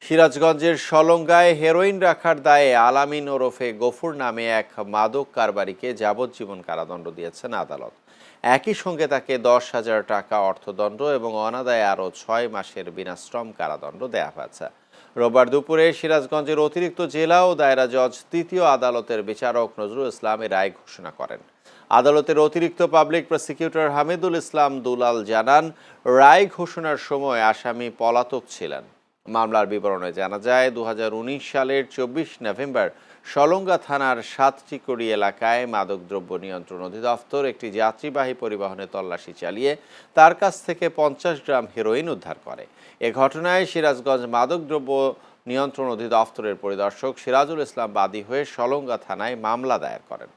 সিরাজগঞ্জের সলঙ্গায় হেরোইন রাখার দায়ে আলামিন ওরফে গফুর নামে এক মাদক কারবারিকে যাবজ্জীবন কারাদণ্ড দিয়েছেন আদালত। একই সঙ্গে তাকে 10,000 টাকা অর্থদণ্ড এবং অনাদায়ে আরও 6 মাসের বিনাশ্রম কারাদণ্ড দেয়া হয়েছে। রোববার দুপুরে সিরাজগঞ্জের অতিরিক্ত জেলা ও দায়রা জজ তৃতীয় আদালতের বিচারক নজরুল ইসলাম এ রায় ঘোষণা করেন। আদালতের অতিরিক্ত পাবলিক প্রসিকিউটর হামিদুল ইসলাম দুলাল জানান, রায় ঘোষণার সময় আসামি পলাতক ছিলেন। মামলার বিবরণে জানা যায়, 2019 সালের 24 নভেম্বর সলঙ্গা থানার সাতচিকড়ি এলাকায় মাদকদ্রব্য নিয়ন্ত্রণ অধিদপ্তর একটি যাত্রীবাহী পরিবহনে তল্লাশি চালিয়ে তার কাছ থেকে 50 গ্রাম হেরোইন উদ্ধার করে। এ ঘটনায় সিরাজগঞ্জ মাদকদ্রব্য নিয়ন্ত্রণ অধিদপ্তরের পরিদর্শক সিরাজুল ইসলাম বাদী হয়ে সলঙ্গা থানায় মামলা দায়ের করেন।